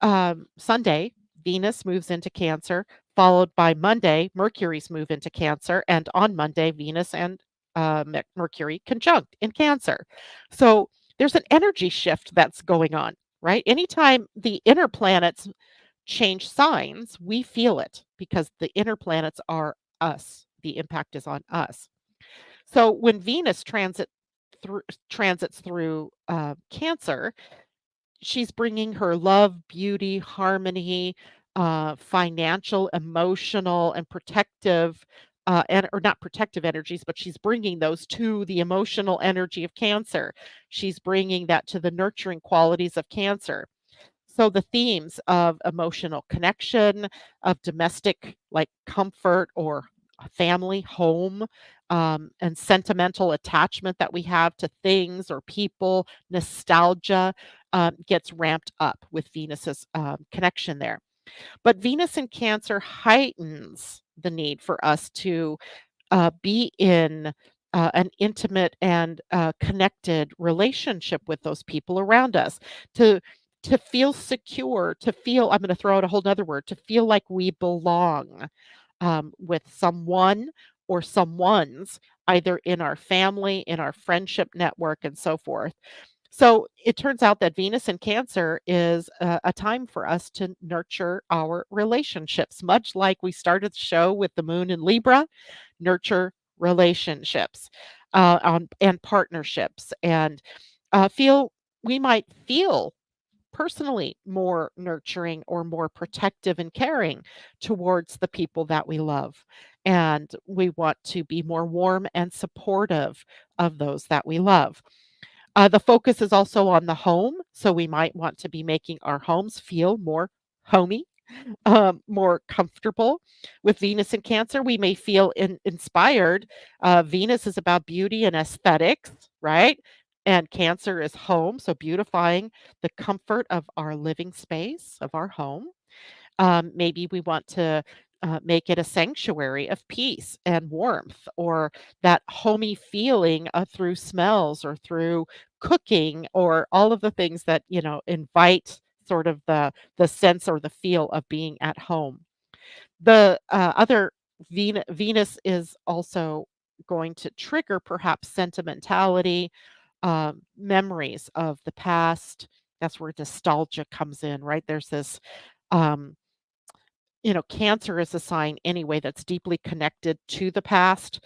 Sunday, Venus moves into Cancer, followed by Monday, Mercury's move into Cancer, and on Monday, Venus and Mercury conjunct in Cancer. So, there's an energy shift that's going on, right? Anytime the inner planets change signs, we feel it because the inner planets are us. The impact is on us. So, when Venus transits through Cancer, she's bringing her love, beauty, harmony, financial, emotional, and protective, and or not protective energies, but she's bringing those to the emotional energy of Cancer. She's bringing that to the nurturing qualities of Cancer. So the themes of emotional connection, of domestic like comfort or a family, home, and sentimental attachment that we have to things or people, nostalgia gets ramped up with Venus's connection there. But Venus in Cancer heightens the need for us to be in an intimate and connected relationship with those people around us, to to feel secure, to feel, I'm going to throw out a whole nother word, to feel like we belong with someone or someone's, either in our family, in our friendship network, and so forth. So it turns out that Venus in Cancer is a time for us to nurture our relationships, much like we started the show with the moon in Libra, nurture relationships and partnerships, and feel we might feel personally more nurturing or more protective and caring towards the people that we love. And we want to be more warm and supportive of those that we love. The focus is also on the home. So we might want to be making our homes feel more homey, more comfortable. With Venus in Cancer, we may feel inspired. Venus is about beauty and aesthetics, right? And Cancer is home. So beautifying the comfort of our living space, of our home. Maybe we want to make it a sanctuary of peace and warmth, or that homey feeling through smells or through cooking, or all of the things that invite sort of the sense or the feel of being at home. The other Venus is also going to trigger perhaps sentimentality, memories of the past. That's where nostalgia comes in, right? There's this um, Cancer is a sign anyway that's deeply connected to the past,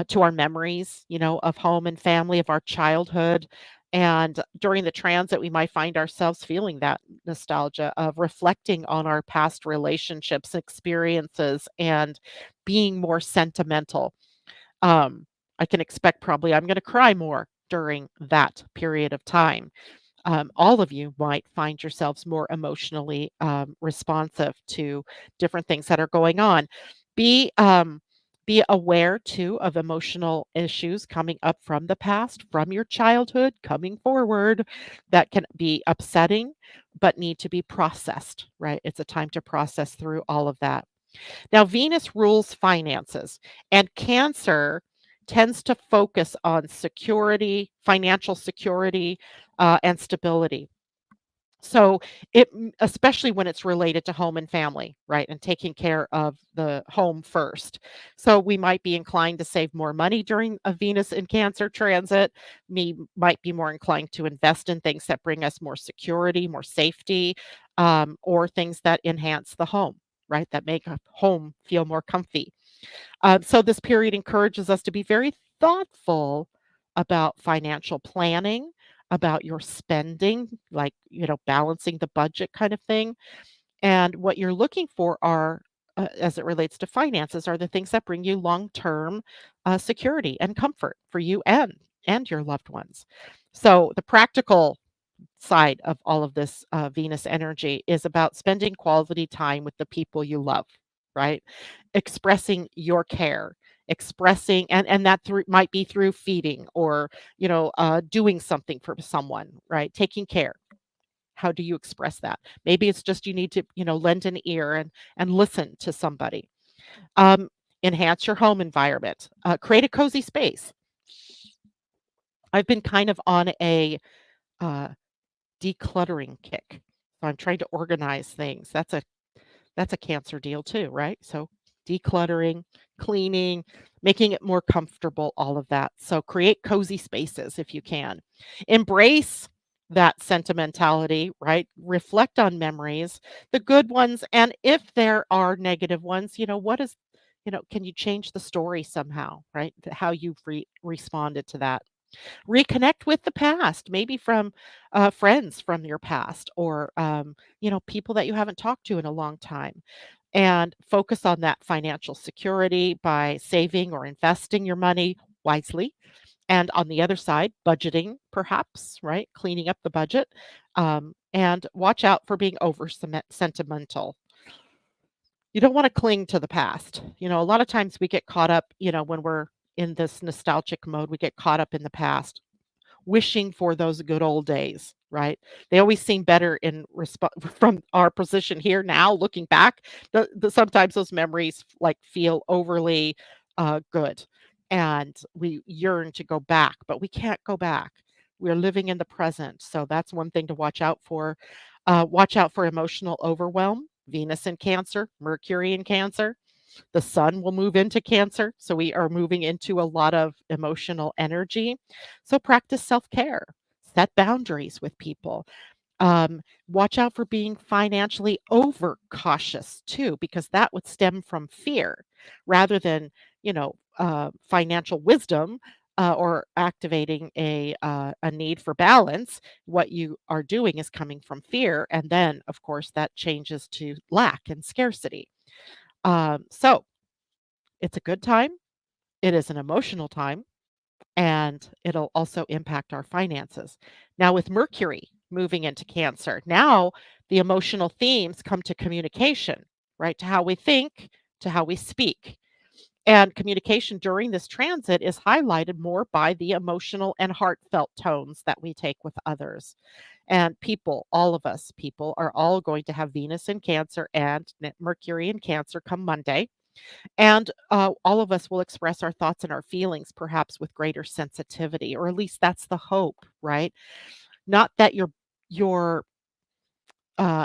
to our memories, of home and family, of our childhood. And during the transit, we might find ourselves feeling that nostalgia of reflecting on our past relationships, experiences, and being more sentimental. Um, I can expect probably I'm going to cry more during that period of time. All of you might find yourselves more emotionally responsive to different things that are going on. Be be aware too of emotional issues coming up from the past, from your childhood, coming forward, that can be upsetting, but need to be processed. Right? It's a time to process through all of that. Now, Venus rules finances, and Cancer tends to focus on security, financial security, and stability. So, especially when it's related to home and family, right? And taking care of the home first. So, we might be inclined to save more money during a Venus in Cancer transit. Me might be more inclined to invest in things that bring us more security, more safety, or things that enhance the home, right? That make a home feel more comfy. So this period encourages us to be very thoughtful about financial planning, about your spending, like, balancing the budget kind of thing. And what you're looking for are, as it relates to finances, are the things that bring you long-term security and comfort for you and your loved ones. So the practical side of all of this Venus energy is about spending quality time with the people you love, right? Expressing your care, expressing, and that through might be through feeding or doing something for someone, right? Taking care. How do you express that? Maybe it's just you need to lend an ear and listen to somebody. Um, Enhance your home environment. Create a cozy space. I've been kind of on a uh, decluttering kick. So I'm trying to organize things. That's a Cancer deal too, right? So decluttering, cleaning, making it more comfortable, all of that. So create cozy spaces if you can. Embrace that sentimentality, right? Reflect on memories, the good ones, and if there are negative ones, what is can you change the story somehow, right? How you've responded to that. Reconnect with the past, maybe from friends from your past, or people that you haven't talked to in a long time, and focus on that financial security by saving or investing your money wisely. And on the other side, budgeting, perhaps, right? Cleaning up the budget, and watch out for being over sentimental. You don't want to cling to the past. A lot of times we get caught up, when we're in this nostalgic mode, we get caught up in the past, wishing for those good old days, right? They always seem better in from our position here now, looking back. Sometimes those memories like feel overly good, and we yearn to go back, but we can't go back. We're living in the present, so that's one thing to watch out for. Watch out for emotional overwhelm. Venus in Cancer, Mercury in Cancer. The sun will move into Cancer, so we are moving into a lot of emotional energy. So practice self-care. set boundaries with people. Watch out for being financially over cautious too, because that would stem from fear rather than, financial wisdom, or activating a need for balance. What you are doing is coming from fear. And then, of course, that changes to lack and scarcity. So it's a good time. It is an emotional time, and it'll also impact our finances. Now, with Mercury moving into Cancer, now the emotional themes come to communication, right? To how we think, to how we speak. And communication during this transit is highlighted more by the emotional and heartfelt tones that we take with others. And people, all of us people, are all going to have Venus in Cancer and Mercury in Cancer come Monday. And all of us will express our thoughts and our feelings, perhaps with greater sensitivity, or at least that's the hope, right? Not that you're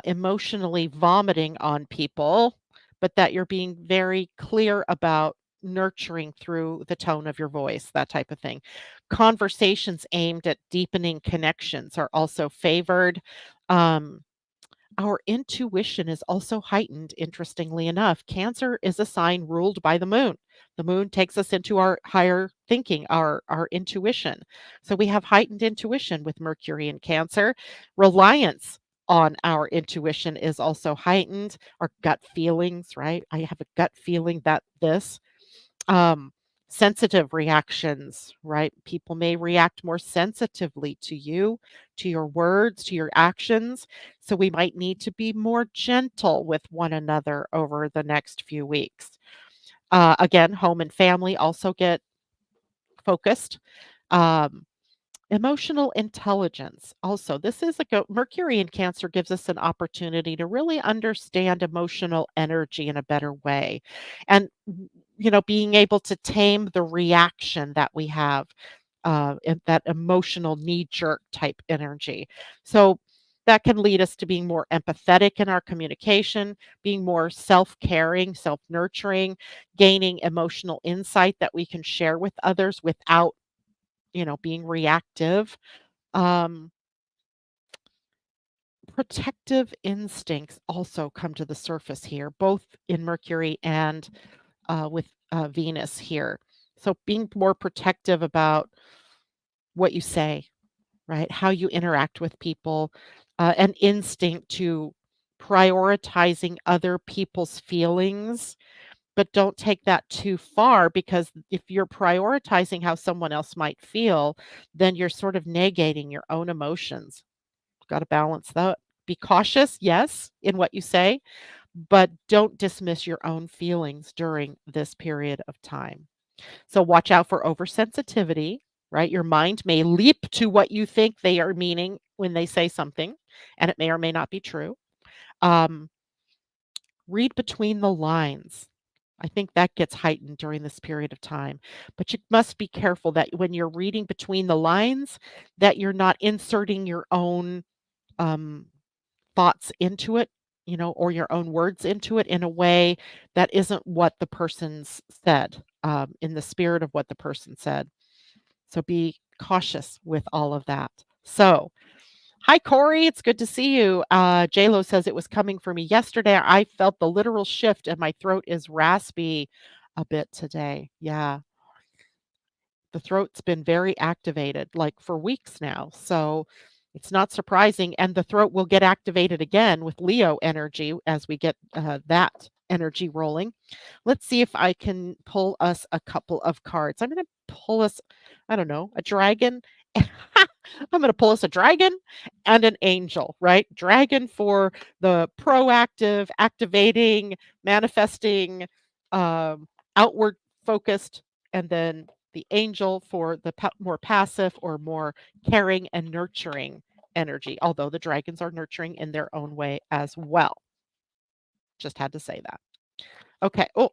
emotionally vomiting on people, but that you're being very clear about nurturing through the tone of your voice, that type of thing. Conversations aimed at deepening connections are also favored. Um, our intuition is also heightened, interestingly enough. Cancer is a sign ruled by the moon. The moon takes us into our higher thinking, our intuition. So we have heightened intuition with Mercury in Cancer. Reliance on our intuition is also heightened. Our gut feelings, right? I have a gut feeling that this. Um, Sensitive reactions, right? People may react more sensitively to you, to your words, to your actions. So we might need to be more gentle with one another over the next few weeks. Again, home and family also get focused. Um, Emotional intelligence. Also, this is like a Mercury in Cancer gives us an opportunity to really understand emotional energy in a better way. And, being able to tame the reaction that we have, in that emotional knee jerk type energy. So, that can lead us to being more empathetic in our communication, being more self caring, self nurturing, gaining emotional insight that we can share with others without being reactive. Um, Protective instincts also come to the surface here, both in Mercury and with Venus here. So being more protective about what you say, right? How you interact with people, an instinct to prioritizing other people's feelings, but don't take that too far, because if you're prioritizing how someone else might feel, then you're sort of negating your own emotions. Got to balance that. Be cautious, yes, in what you say, but don't dismiss your own feelings during this period of time. So watch out for oversensitivity, right? Your mind may leap to what you think they are meaning when they say something, and it may or may not be true. Um, Read between the lines. I think that gets heightened during this period of time. But you must be careful that when you're reading between the lines, that you're not inserting your own um, thoughts into it, or your own words into it in a way that isn't what the person's said, in the spirit of what the person said. So be cautious with all of that. So, hi, Corey. It's good to see you. JLo says it was coming for me yesterday. I felt the literal shift and my throat is raspy a bit today. Yeah. The throat's been very activated, like, for weeks now, so it's not surprising, and the throat will get activated again with Leo energy as we get, that energy rolling. Let's see if I can pull us a couple of cards. I'm gonna pull us, I don't know, a dragon. I'm gonna pull us a dragon and an angel, right? Dragon for the proactive, activating, manifesting, outward focused, and then the angel for the more passive or more caring and nurturing energy, although the dragons are nurturing in their own way as well. Just had to say that. Okay. Oh,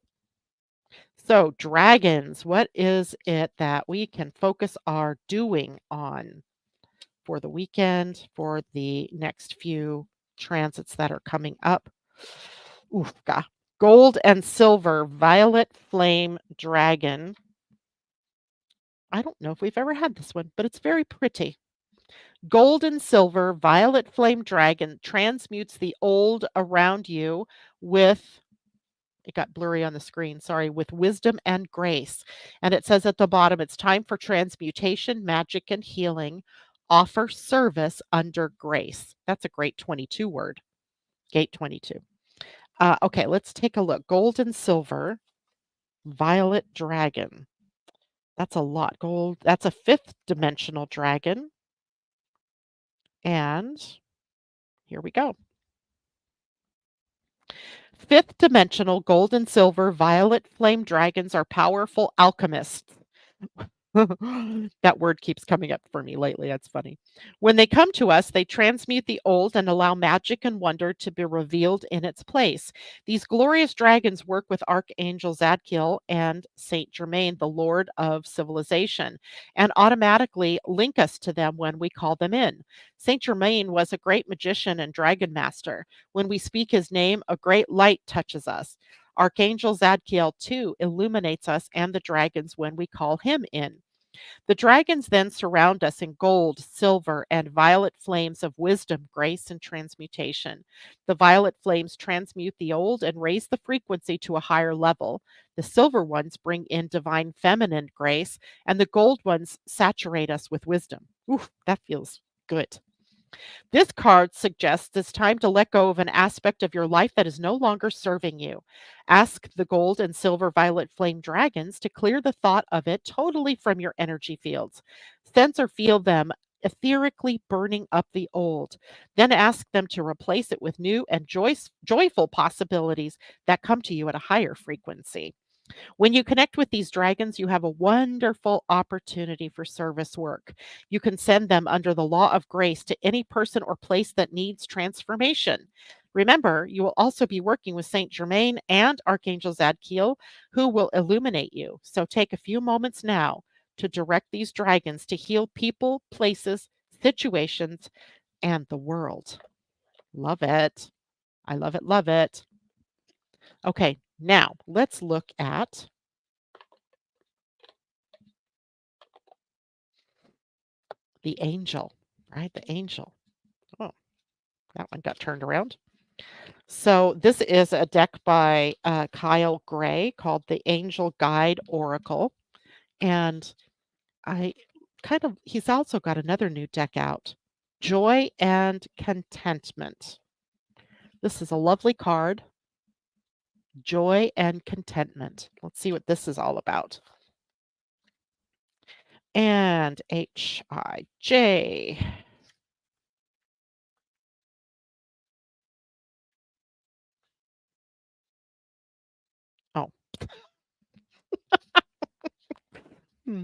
so dragons, what is it that we can focus our doing on for the weekend, for the next few transits that are coming up? Oof, God. Gold and silver, violet flame dragon. I don't know if we've ever had this one, but it's very pretty. Gold and silver, violet flame dragon transmutes the old around you with, it got blurry on the screen, sorry, with wisdom and grace. And it says at the bottom, it's time for transmutation, magic, and healing. Offer service under grace. That's a great 22 word. Gate 22. Okay, let's take a look. Gold and silver, violet dragon. That's a lot. Gold, that's a fifth dimensional dragon. And here we go. Fifth dimensional gold and silver violet flame dragons are powerful alchemists. That word keeps coming up for me lately. That's funny. When they come to us, they transmute the old and allow magic and wonder to be revealed in its place. These glorious dragons work with Archangel Zadkiel and Saint Germain, the Lord of Civilization, and automatically link us to them when we call them in. Saint Germain was a great magician and dragon master. When we speak his name, a great light touches us. Archangel Zadkiel, too, illuminates us and the dragons when we call him in. The dragons then surround us in gold, silver, and violet flames of wisdom, grace, and transmutation. The violet flames transmute the old and raise the frequency to a higher level. The silver ones bring in divine feminine grace, and the gold ones saturate us with wisdom. Ooh, that feels good. This card suggests it's time to let go of an aspect of your life that is no longer serving you. Ask the gold and silver violet flame dragons to clear the thought of it totally from your energy fields. Sense or feel them etherically burning up the old. Then ask them to replace it with new and joyful possibilities that come to you at a higher frequency. When you connect with these dragons, you have a wonderful opportunity for service work. You can send them under the law of grace to any person or place that needs transformation. Remember, you will also be working with Saint Germain and Archangel Zadkiel, who will illuminate you. So take a few moments now to direct these dragons to heal people, places, situations, and the world. Love it. I love it. Love it. Okay, now let's look at the angel, right? The angel. Oh, that one got turned around. So this is a deck by Kyle Gray called the Angel Guide Oracle. And I he's also got another new deck out, Joy and Contentment. This is a lovely card, Joy and Contentment. Let's see what this is all about. And Hij. Oh,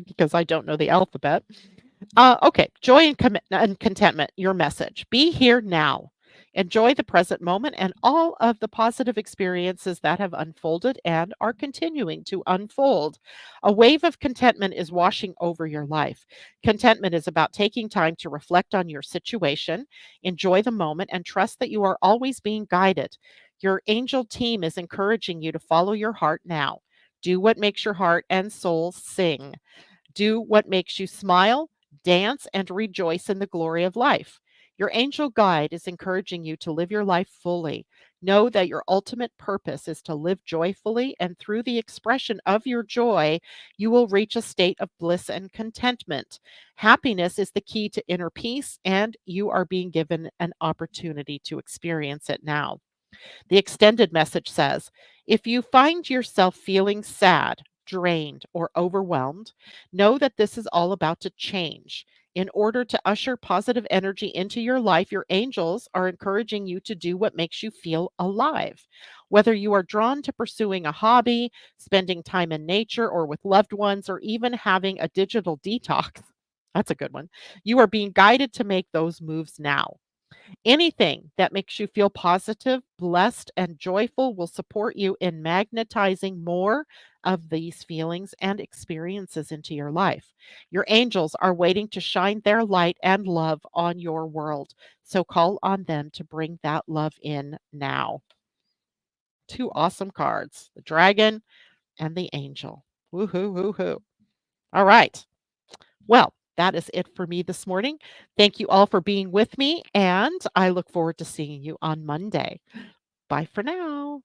because I don't know the alphabet. Okay, joy and, and contentment, your message. Be here now. Enjoy the present moment and all of the positive experiences that have unfolded and are continuing to unfold. A wave of contentment is washing over your life. Contentment is about taking time to reflect on your situation, enjoy the moment, and trust that you are always being guided. Your angel team is encouraging you to follow your heart now. Do what makes your heart and soul sing. Do what makes you smile, dance, and rejoice in the glory of life. Your angel guide is encouraging you to live your life fully. Know that your ultimate purpose is to live joyfully, and through the expression of your joy, you will reach a state of bliss and contentment. Happiness is the key to inner peace, and you are being given an opportunity to experience it now. The extended message says, if you find yourself feeling sad, drained, or overwhelmed, know that this is all about to change. In order to usher positive energy into your life, your angels are encouraging you to do what makes you feel alive. Whether you are drawn to pursuing a hobby, spending time in nature or with loved ones, or even having a digital detox, that's a good one. You are being guided to make those moves now. Anything that makes you feel positive, blessed, and joyful will support you in magnetizing more of these feelings and experiences into your life. Your angels are waiting to shine their light and love on your world. So call on them to bring that love in now. Two awesome cards, the dragon and the angel. Woohoo, woohoo. All right. Well, That is it for me this morning. Thank you all for being with me, and I look forward to seeing you on Monday. Bye for now.